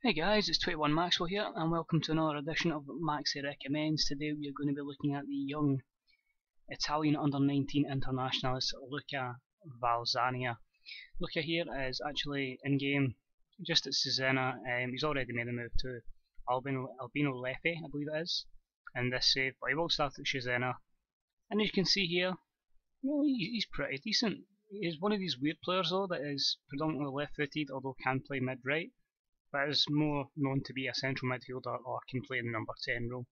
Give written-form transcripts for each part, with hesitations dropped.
Hey guys, it's 21 Maxwell here, and welcome to another edition of Maxi Recommends. Today we are going to be looking at the young Italian under-19 internationalist Luca Valzania. Luca here is actually in-game just at Cesena. He's already made a move to Albino Leffe, I believe it is, in this save, but he will start at Cesena. And as you can see here, he's pretty decent. He's one of these weird players though that is predominantly left-footed, although can play mid-right, but is more known to be a central midfielder or can play in the number 10 role.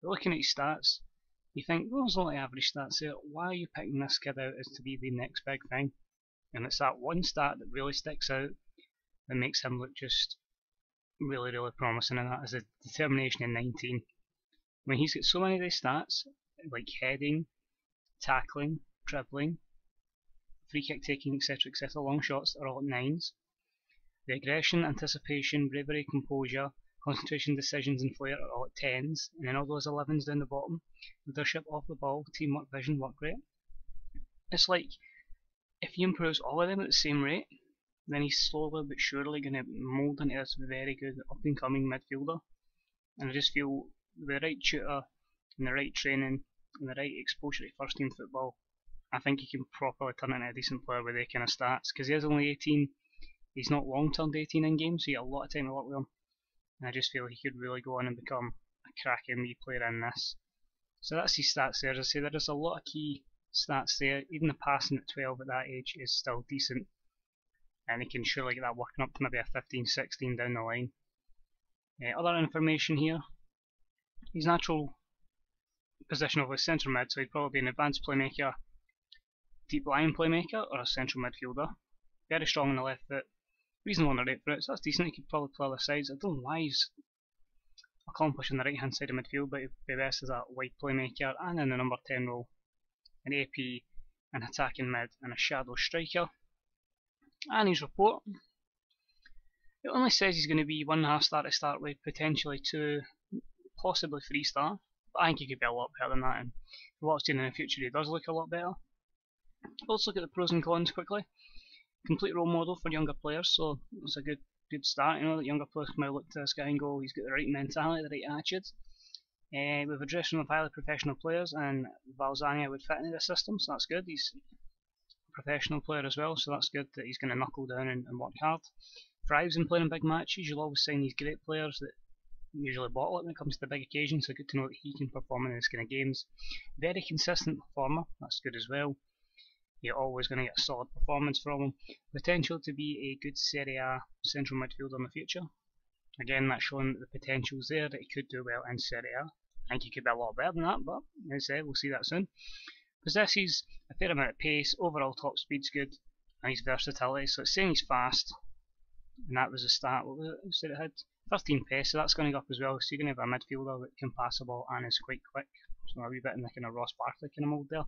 But looking at his stats, you think, well, there's only average stats there, why are you picking this kid out as to be the next big thing? And it's that one stat that really sticks out that makes him look just really promising, and that is a determination in 19. When he's got so many of these stats, like heading, tackling, dribbling, free kick taking, etc., long shots are all at 9s. The aggression, anticipation, bravery, composure, concentration, decisions and flair are all at 10s, and then all those 11s down the bottom. Leadership off the ball, teamwork, vision, work rate. It's like, if he improves all of them at the same rate, then he's slowly but surely going to mould into this very good up-and-coming midfielder. And I just feel the right tutor, and the right training, and the right exposure to first-team football, I think he can properly turn into a decent player with their kind of stats, because he is only 18. He's not long turned 18 in game, so you get a lot of time to work with him. And I just feel he could really go on and become a cracking wee player in this. So that's his stats there. As I say, there is a lot of key stats there. Even the passing at 12 at that age is still decent. And he can surely get that working up to maybe a 15, 16 down the line. Other information here. His natural position of a central mid, so he'd probably be an advanced playmaker, deep lying playmaker, or a central midfielder. Very strong on the left foot. Reasonable on the right foot, so that's decent. He could probably play other sides. I don't know why he's accomplished on the right hand side of midfield, but he'd be best as a wide playmaker and in the number 10 role. An AP, an attacking mid, and a shadow striker. And his report, it only says he's going to be 1.5 star to start with, potentially 2, possibly 3 star. But I think he could be a lot better than that, and what I've seen in the future he does look a lot better. Let's look at the pros and cons quickly. Complete role model for younger players, so it's a good start. You know that younger players can now look to this guy and go, he's got the right mentality, the right attitude. We've addressed one of highly professional players, and Valzania would fit into the system, so that's good. He's a professional player as well, so that's good that he's going to knuckle down and work hard. Thrives in playing in big matches. You'll always sign these great players that usually bottle it when it comes to the big occasions, so good to know that he can perform in this kind of games. Very consistent performer, that's good as well. You're always going to get a solid performance from him. Potential to be a good Serie A central midfielder in the future. Again, that's showing that the potential's there, that he could do well in Serie A. I think he could be a lot better than that, but as I said, we'll see that soon. Possesses a fair amount of pace, overall top speed's good, and his versatility. So it's saying he's fast, and that was the start. What was it? It said it had 13 pace, so that's going to go up as well. So you're going to have a midfielder that can pass the ball and is quite quick. So a wee bit in the kind of Ross Barkley kind of mould there.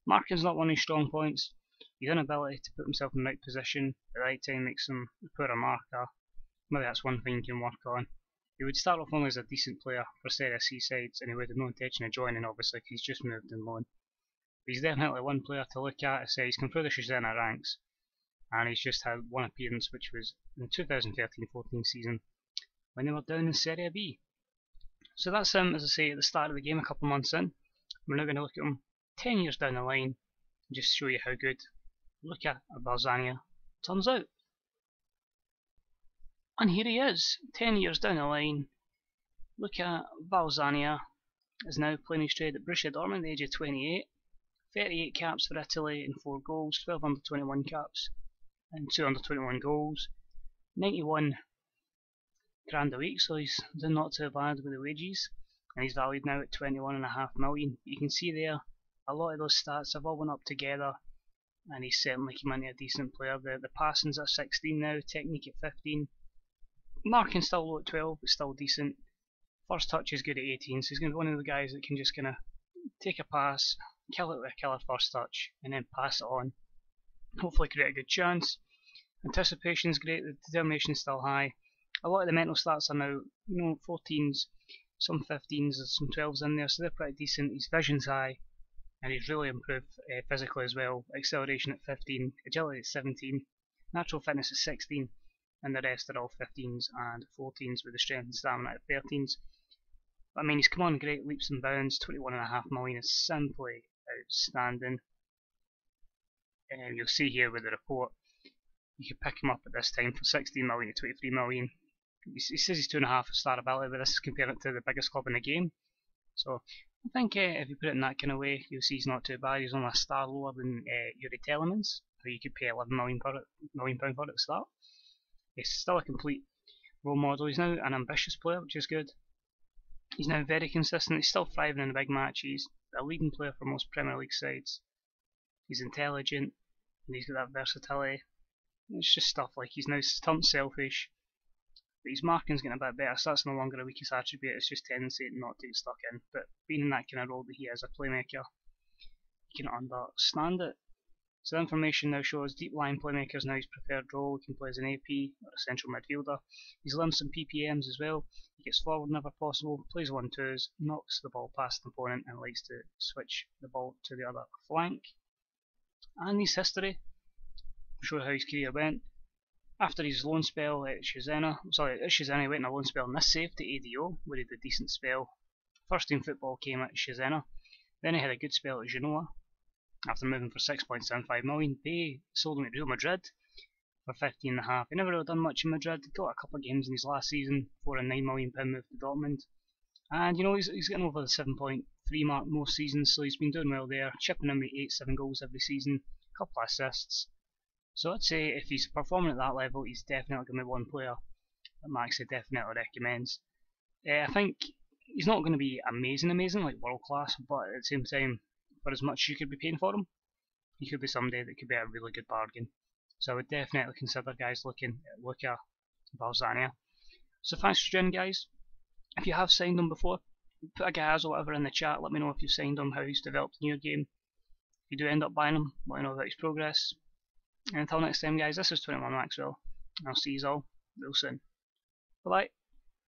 Marking's not one of his strong points. His inability to put himself in the right position at the right time makes him a poorer marker. Maybe that's one thing you can work on. He would start off only as a decent player for Serie C sides, and he would have no intention of joining, obviously, because he's just moved in loan. But he's definitely one player to look at. He's come through the Cesena ranks, and he's just had one appearance, which was in the 2013-14 season, when they were down in Serie B. So that's him, as I say, at the start of the game, a couple months in. We're now going to look at him 10 years down the line, and just show you how good Luca Valzania turns out. And here he is, 10 years down the line. Luca Valzania is now playing his trade at Borussia Dortmund at the age of 28. 38 caps for Italy and 4 goals, 12 under 21 caps and 2 under 21 goals. 91 grand a week, so he's doing not too bad with the wages. And he's valued now at 21.5 million. You can see there, a lot of those stats have all went up together, and he's certainly come into a decent player. The passing's at 16 now, technique at 15. Marking still low at 12, but still decent. First touch is good at 18, so he's going to be one of the guys that can just kind of take a pass, kill it with a killer first touch, and then pass it on. Hopefully create a good chance. Anticipation's great, the determination's still high. A lot of the mental stats are now, 14s, some 15s, some 12s in there, so they're pretty decent. His vision's high, and he's really improved physically as well. Acceleration at 15, agility at 17, natural fitness at 16. and the rest are all 15s and 14s with the strength and stamina at 13s. But I mean, he's come on great leaps and bounds. 21.5 million is simply outstanding. You'll see here with the report, you could pick him up at this time for 16 million to 23 million. He says he's 2.5 star ability, but this is comparing it to the biggest club in the game. So I think if you put it in that kind of way, you'll see he's not too bad. He's only a star lower than Yuri Telemans, who you could pay 11 million for it at the start. He's still a complete role model. He's now an ambitious player, which is good. He's now very consistent. He's still thriving in the big matches. A leading player for most Premier League sides. He's intelligent, and he's got that versatility. It's just stuff like he's now turned selfish, but his marking's getting a bit better, so that's no longer a weakest attribute. It's just tendency not to get stuck in. But being in that kind of role that he is, a playmaker, you can understand it. So the information now shows deep line playmakers now his preferred role. He can play as an AP or a central midfielder. He's learned some PPMs as well. He gets forward whenever possible, plays 1-2s, knocks the ball past the opponent, and likes to switch the ball to the other flank. And his history, show how his career went. After his loan spell at Cesena, he went on a loan spell in this save to ADO, where he did a decent spell. First team football came at Cesena. Then he had a good spell at Genoa. After moving for 6.75 million, they sold him to Real Madrid for 15.5. He never really done much in Madrid. He got a couple of games in his last season for a £9 million move to Dortmund. And you know, he's getting over the 7.3 mark most seasons, so he's been doing well there, chipping in with 8-7 goals every season, a couple of assists. So I'd say if he's performing at that level, he's definitely going to be one player that Maxi definitely recommends. I think he's not going to be amazing like world class, but at the same time, for as much you could be paying for him, he could be somebody that could be a really good bargain. So I would definitely consider guys looking at Luca Valzania. So thanks for joining, guys. If you have signed him before, put a gas or whatever in the chat. Let me know if you've signed him, how he's developed in your game. If you do end up buying him, let me know about his progress. And until next time, guys, this is 21 Maxwell. I'll see you all real soon. Bye bye.